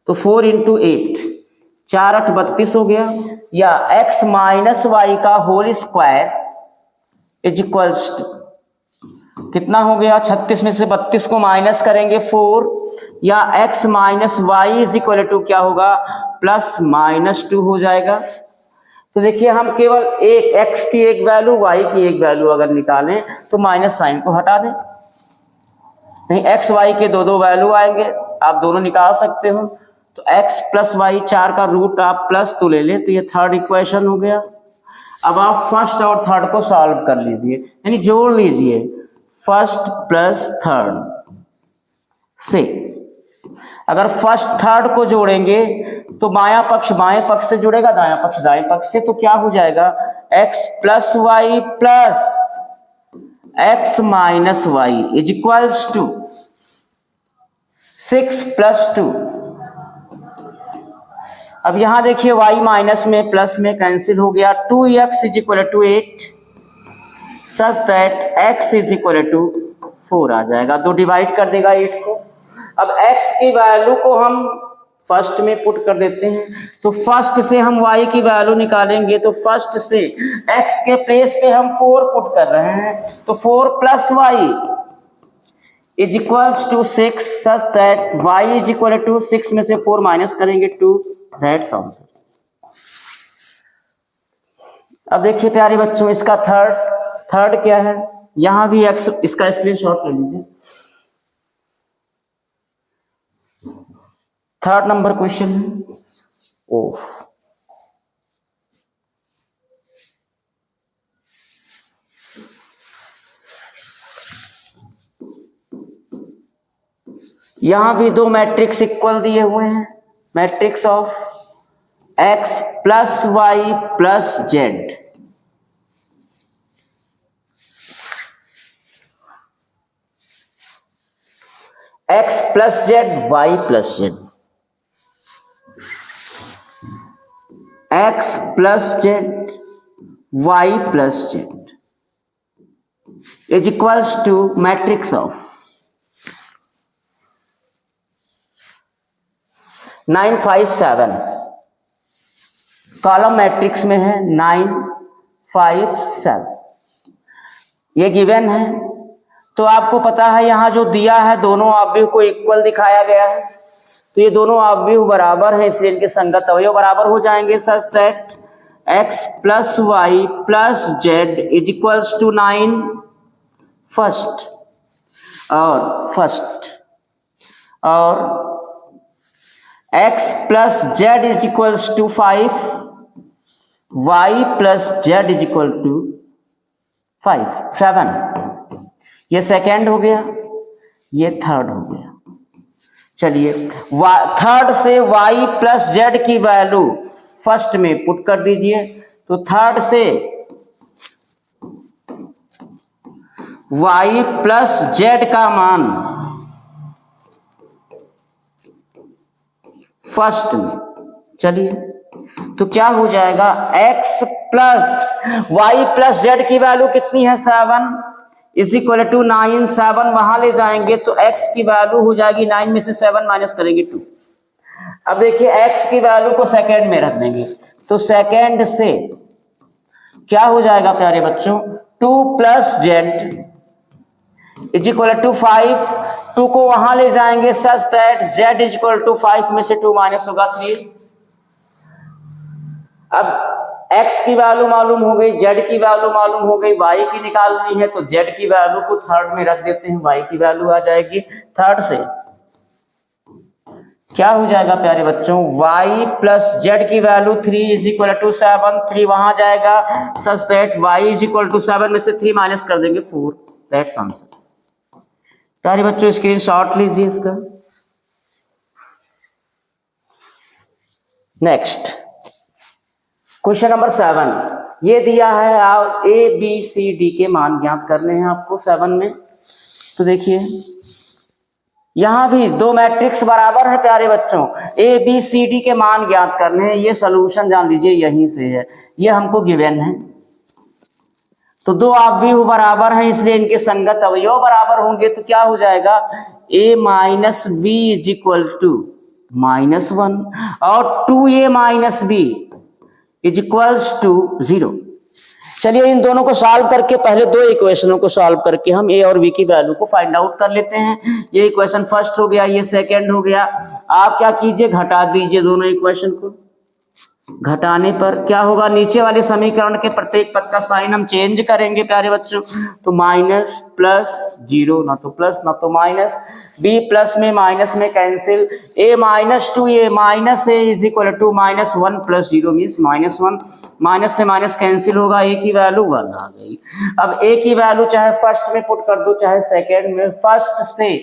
तो 4 इंटू 8, 4 8 32 हो गया, या x माइनस वाई का whole square is equals to कितना हो गया, 36 में से 32 को माइनस करेंगे 4, या x minus y is equal to क्या होगा, प्लस माइनस 2 हो जाएगा। तो देखिए हम केवल एक x की एक वैल्यू, y की एक वैल्यू अगर निकालें तो माइनस साइन को हटा दें, नहीं x y के दो वैल्यू आएंगे, आप दोनों निकाल सकते हो। तो x प्लस वाई, 4 का रूट आप प्लस तो ले लें, तो ये थर्ड इक्वेशन हो गया। अब आप फर्स्ट और थर्ड को सॉल्व कर लीजिए, यानी जोड़ लीजिए, फर्स्ट प्लस थर्ड से। अगर फर्स्ट थर्ड को जोड़ेंगे तो बायां पक्ष बाएं पक्ष से जुड़ेगा, दायां पक्ष दाएं पक्ष से, तो क्या हो जाएगा, x plus y plus x minus y is equals to 6 plus 2। अब यहां देखिए y माइनस में प्लस में कैंसिल हो गया, 2x is equal to 8 such that x is equal to 4 आ जाएगा, 2 डिवाइड कर देगा 8 को। अब x की वैल्यू को हम फर्स्ट में पुट कर देते हैं, तो फर्स्ट से हम y की वैल्यू निकालेंगे, तो फर्स्ट से x के प्लेस पे हम 4 पुट कर रहे हैं, तो 4 plus y is equals to 6 such that y is equal to 6 में से 4 माइनस करेंगे 2, दैट्स आंसर। अब देखिए प्यारे बच्चों, इसका थर्ड क्या है, यहां भी x, इसका स्क्रीनशॉट ले लीजिए। थर्ड नंबर क्वेश्चन है, ओह यहां भी दो मैट्रिक्स इक्वल दिए हुए हैं, matrix of x plus y plus z. X plus z y plus z, x plus z y plus z is equals to matrix of 9 5 7, column matrix में है 9 5 7, ये गिवन है। तो आपको पता है यहां जो दिया है दोनों अवयव को इक्वल दिखाया गया है, तो ये दोनों अवयव बराबर हैं, इसलिए इनके संगत अवयव बराबर हो जाएंगे। Such that x plus y plus z is equals to 9 first और x plus z is equals to 5, y plus z is equal to 7। ये सेकेंड हो गया, ये थर्ड हो गया। चलिए थर्ड से y प्लस जेड की वैल्यू फर्स्ट में पुट कर दीजिए। तो थर्ड से y प्लस जेड का मान फर्स्ट में, चलिए तो क्या हो जाएगा, x plus y plus z की वैल्यू कितनी है 7 इज इक्वल टू 9, 7 वहां ले जाएंगे तो x की वैल्यू हो जाएगी 9 में से 7 माइनस करेंगे 2। अब देखिए x की वैल्यू को सेकेंड में रख देंगे, तो सेकेंड से क्या हो जाएगा प्यारे बच्चों, 2 plus z is equal to 5, 2 को वहां ले जाएंगे such that z is equal to 5 में से 2 माइनस होगा 3। अब x की वैल्यू मालूम हो गई, z की वैल्यू मालूम हो गई, y की निकालनी है तो z की वैल्यू को थर्ड में रख देते हैं, y की वैल्यू आ जाएगी थर्ड से। क्या हो जाएगा प्यारे बच्चों, y प्लस जेड की वैल्यू 3 इज इक्वल टू 7, 3 वहां जाएगा such that y is equal to 7 में से 3 माइनस कर देंगे 4। That's answer. प्यारे बच्चों स्क्रीनशॉट लीजिए इसका। नेक्स्ट क्वेश्चन नंबर 7, ये दिया है ए बी सी डी के मान ज्ञात करने हैं आपको 7 में। तो देखिए यहां भी दो मैट्रिक्स बराबर है प्यारे बच्चों, ए बी सी डी के मान ज्ञात करने हैं। ये सॉल्यूशन जान लीजिए यहीं से है, ये हमको गिवन है। तो दो अवयव बराबर हैं इसलिए इनके संगत अवयव बराबर होंगे, तो क्या हो जाएगा, a minus b is equal to -1 और 2a minus b is equals to 0। चलिए इन दोनों को सॉल्व करके पहले दो इक्वेशनों को सॉल्व करके हम a और b की वैल्यू को फाइंड आउट कर लेते हैं। ये इक्वेशन फर्स्ट हो गया, ये सेकंड हो गया। आप क्या कीजिए, घटा दीजिए दोनों इक्वेशन को। घटाने पर क्या होगा, नीचे वाले समीकरण के प्रत्येक पद का साइन हम चेंज करेंगे प्यारे बच्चों। तो माइनस प्लस 0, ना तो प्लस ना तो माइनस, b प्लस में माइनस में cancel, a minus 2a minus a is equal to -1 plus 0 means -1, minus से माइनस कैंसिल होगा, a की वैल्यू 1 आ गई। अब a की वैल्यू चाहे फर्स्ट में पुट कर दो चाहे सेकेंड में, फर्स्ट से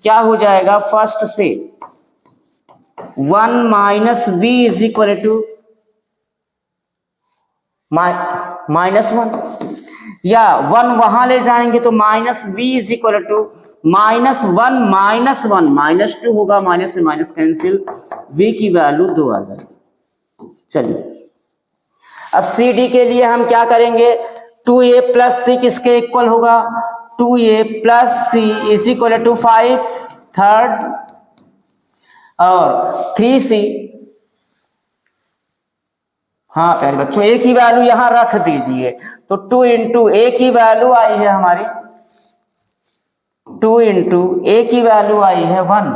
क्या हो जाएगा, फर्स्ट से 1 minus v is equal to -1, या 1 वहां ले जाएंगे तो minus v is equal to -1 -2 होगा, माइनस से माइनस कैंसिल, v की वैल्यू 2 आ जाएगी। चलिए अब सी डी के लिए हम क्या करेंगे, 2a प्लस सी किसके इक्वल होगा, 2a plus c is equal to 5 third और 3c। हाँ प्यारे बच्चों a की वैल्यू यहां रख दीजिए, तो 2 इंटू a की वैल्यू आई है हमारी 2 इंटू a की वैल्यू आई है 1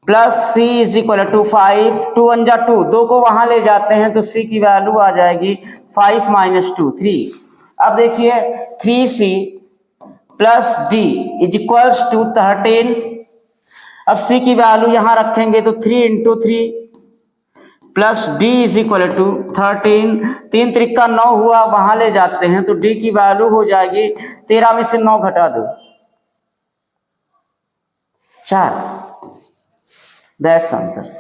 plus c is equal to 5, 2 1 जा 2, 2 को वहां ले जाते हैं तो c की वैल्यू आ जाएगी 5 माइनस 2 3। अब देखिए 3c plus d is equals to 13। अब c की वैल्यू यहां रखेंगे तो 3 into 3 plus d is equal to 13, 3 त्रिका 9 हुआ, वहां ले जाते हैं तो d की वैल्यू हो जाएगी 13 में से 9 घटा दो 4। That's answer.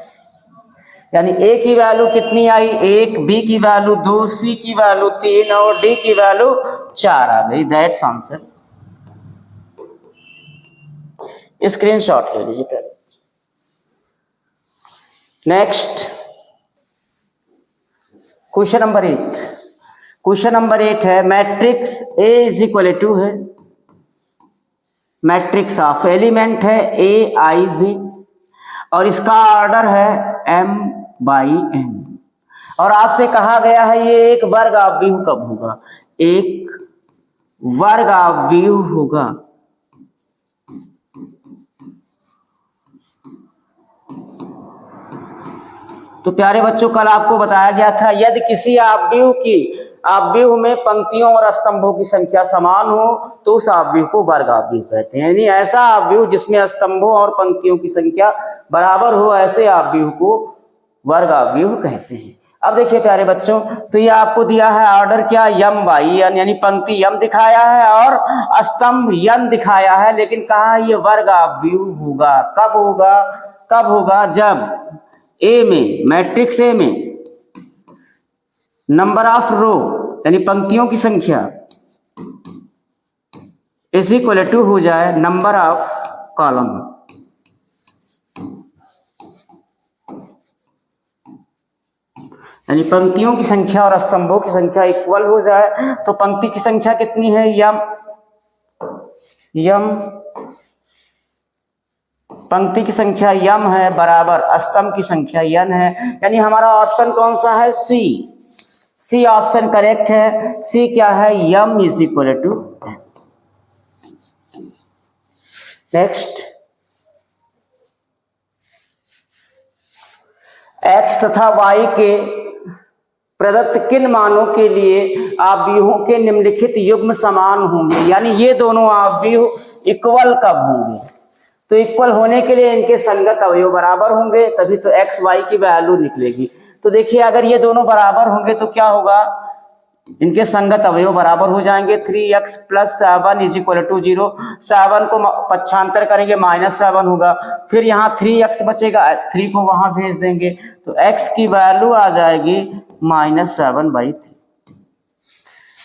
यानी a की वैल्यू कितनी आई 1, b की वैल्यू 2, c की वैल्यू 3 और d की वैल्यू 4 आ गई। That's answer. स्क्रीनशॉट ले लीजिए पहले। Next question number 8। Question number 8 है matrix A is equal to है मैट्रिक्स ऑफ एलिमेंट है AIJ और इसका ऑर्डर है M/N और आपसे कहा गया है ये एक वर्ग आव्यूह कब होगा, एक वर्ग आव्यूह होगा तो प्यारे बच्चों कल आपको बताया गया था यदि किसी आव्यूह में पंक्तियों और स्तंभों की संख्या समान हो तो उस आव्यूह को वर्ग आव्यूह कहते हैं। यानी ऐसा आव्यूह जिसमें स्तंभों और पंक्तियों की संख्या बराबर हो ऐसे आव्यूह को वर्ग आव्यूह कहते हैं। अब देखिए प्यारे बच्चों तो ये आपको दिया है ऑर्डर क्या M/N यानी पंक्ति M दिखाया है और स्तंभ N दिखाया है, लेकिन कहा ये वर्ग आव्यूह होगा। कब होगा जब A में मैट्रिक्स A में नंबर ऑफ रो यानी पंक्तियों की संख्या इज इक्वल टू हो जाए नंबर ऑफ कॉलम। यानी पंक्तियों की संख्या और स्तंभों की संख्या इक्वल हो जाए तो पंक्ति की संख्या कितनी है यम पंक्ति की संख्या यम है बराबर स्तंभ की संख्या n है। यानी हमारा ऑप्शन कौन सा है सी ऑप्शन करेक्ट है। सी क्या है m is equal to n। Next x तथा y के प्रदत्त किन मानों के लिए आव्यूहों के निम्नलिखित युग्म समान होंगे। यानी ये दोनों आव्यूह इक्वल कब होंगे, तो इक्वल होने के लिए इनके संगत अवयव बराबर होंगे तभी तो x y की वैल्यू निकलेगी। तो देखिए अगर ये दोनों बराबर होंगे तो क्या होगा, इनके संगत अवयव बराबर हो जाएंगे। 3x + 7 is equal to 0। 7 को पक्षांतर करेंगे -7 होगा, फिर यहाँ 3x बचेगा, 3 को वहां भेज देंगे तो x की वैल्यू आ जाएगी -7/3।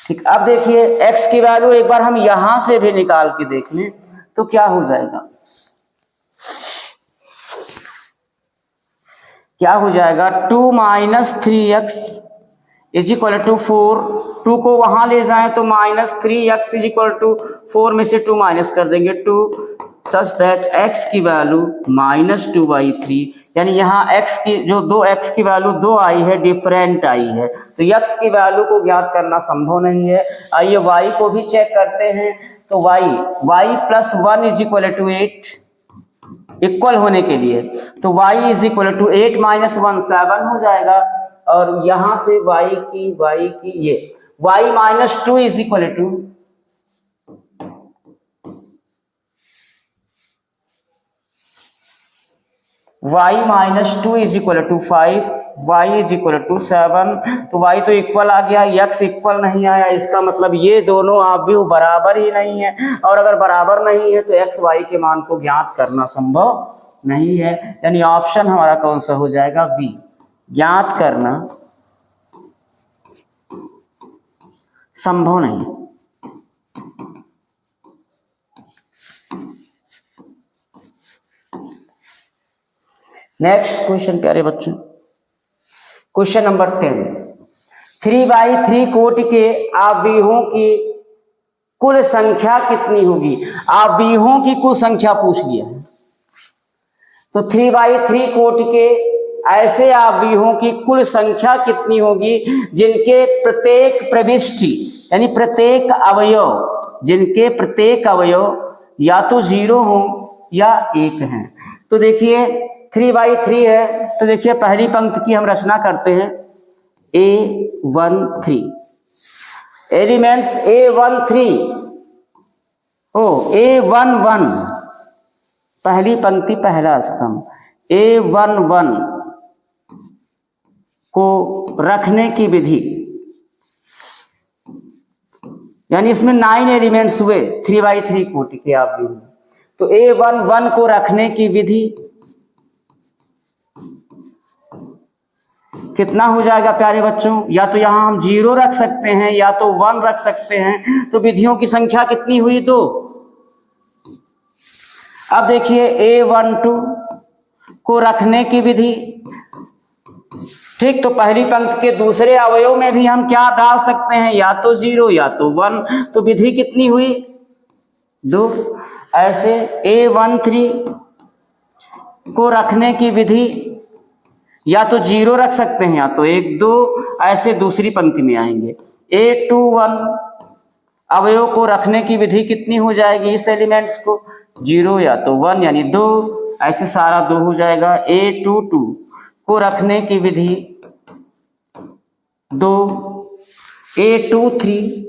ठीक, अब देखिए x की वैल्यू एक बार हम यहां से भी निकाल के देख लें तो क्या हो जाएगा, क्या हो जाएगा 2 - 3x इज इक्वल टू 4। 2 को वहां ले जाएं तो -3x इज इक्वल टू 4 में से 2 माइनस कर देंगे 2 सच दैट x की वैल्यू -2/3। यानी यहाँ x की जो 2x की वैल्यू 2 आई है डिफरेंट आई है तो x की वैल्यू को ज्ञात करना संभव नहीं है। आइए y को भी चेक करते हैं तो y + 1 is equal to 8 equal होने के लिए तो y इज इक्वल टू 8 - 1 7 हो जाएगा और यहां से y की ये y - 2 is equal to y - 2 is equal to 5 y is equal to 7 तो y तो इक्वल आ गया, x इक्वल नहीं आया। इसका मतलब ये दोनों आव्यूह बराबर ही नहीं है और अगर बराबर नहीं है तो x y के मान को ज्ञात करना संभव नहीं है। यानी ऑप्शन हमारा कौन सा हो जाएगा बी, ज्ञात करना संभव नहीं। नेक्स्ट क्वेश्चन प्यारे बच्चों, क्वेश्चन नंबर 10। 3x3 कोटि के आव्यूहों की कुल संख्या कितनी होगी। आव्यूहों की कुल संख्या पूछ लिया है तो 3x3 कोटि के ऐसे आव्यूहों की कुल संख्या कितनी होगी जिनके प्रत्येक प्रविष्टि यानी प्रत्येक अवयव जिनके प्रत्येक अवयव या तो 0 हो या 1 हैं। तो देखिए 3x3 है तो देखिए पहली पंक्ति की हम रचना करते हैं A13 एलिमेंट्स A13 A11 पहली पंक्ति पहला स्तंभ A11 को रखने की विधि यानी इसमें 9 एलिमेंट्स हुए 3x3 कोटि के आव्यूह में तो A11 को रखने की विधि कितना हो जाएगा प्यारे बच्चों, या तो यहां हम 0 रख सकते हैं या तो 1 रख सकते हैं। तो विधियों की संख्या कितनी हुई 2 अब देखिए A12 को रखने की विधि। ठीक, तो पहली पंक्ति के दूसरे अवयव में भी हम क्या डाल सकते हैं, या तो 0 या तो 1। तो विधि कितनी हुई, 2। ऐसे A13 को रखने की विधि, या तो 0 रख सकते हैं या तो 1 2, ऐसे दूसरी पंक्ति में आएंगे। A21 अवयव को रखने की विधि कितनी हो जाएगी, इस एलिमेंट्स को 0 या तो 1 यानी 2, ऐसे सारा 2 हो जाएगा। A22 को रखने की विधि 2, A23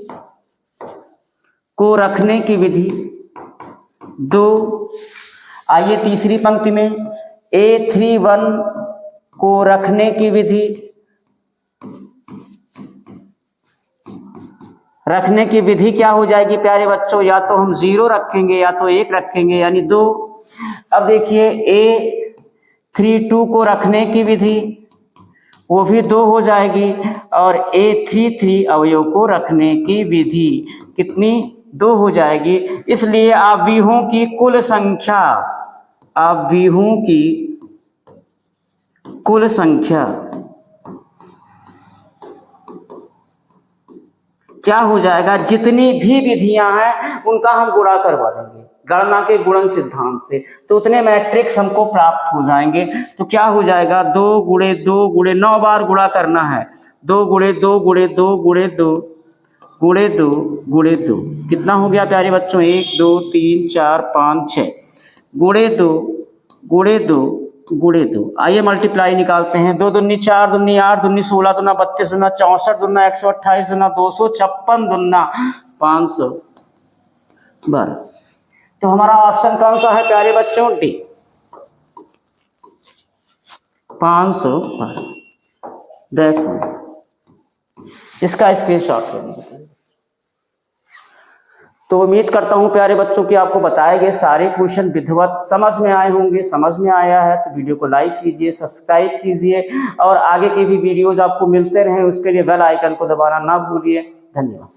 को रखने की विधि 2। आइए तीसरी पंक्ति में A31 को रखने की विधि, रखने की विधि क्या हो जाएगी प्यारे बच्चों, या तो हम 0 रखेंगे या तो 1 रखेंगे यानी 2। अब देखिए A32 को रखने की विधि, वो भी 2 हो जाएगी, और A33 अवयव को रखने की विधि कितनी, 2 हो जाएगी। इसलिए अवयवों की कुल संख्या, अवयवों की कुल संख्या क्या हो जाएगा, जितनी भी विधियां हैं उनका हम गुणा करवा देंगे गणना के गुणन सिद्धांत से, तो उतने मैट्रिक्स हमको प्राप्त हो जाएंगे। तो क्या हो जाएगा, 2 गुणे 2 गुणे 9 बार गुणा करना है, 2 गुणे 2 गुणे 2 गुणे 2 गुणे 2 गुणे 2, कितना हो गया प्यारे बच्चों, 1 2 3 4 5 6 गुणे 2 गुणे 2 गुणे 2। आइए मल्टीप्लाई निकालते हैं, 2 दूनी 4 दूनी 8 दूनी 16 दूना 32 दूना 64 दूना 128 दूना 256 दूना 512। तो हमारा ऑप्शन कौन सा है प्यारे बच्चों, डी 512। That's answer. इसका स्क्रीनशॉट ले लीजिए। तो उम्मीद करता हूं प्यारे बच्चों कि आपको बताए गए सारे क्वेश्चन विधिवत समझ में आए होंगे। समझ में आया है तो वीडियो को लाइक कीजिए, सब्सक्राइब कीजिए, और आगे के भी वीडियोज आपको मिलते रहें उसके लिए बेल आइकन को दबाना ना भूलिए। धन्यवाद।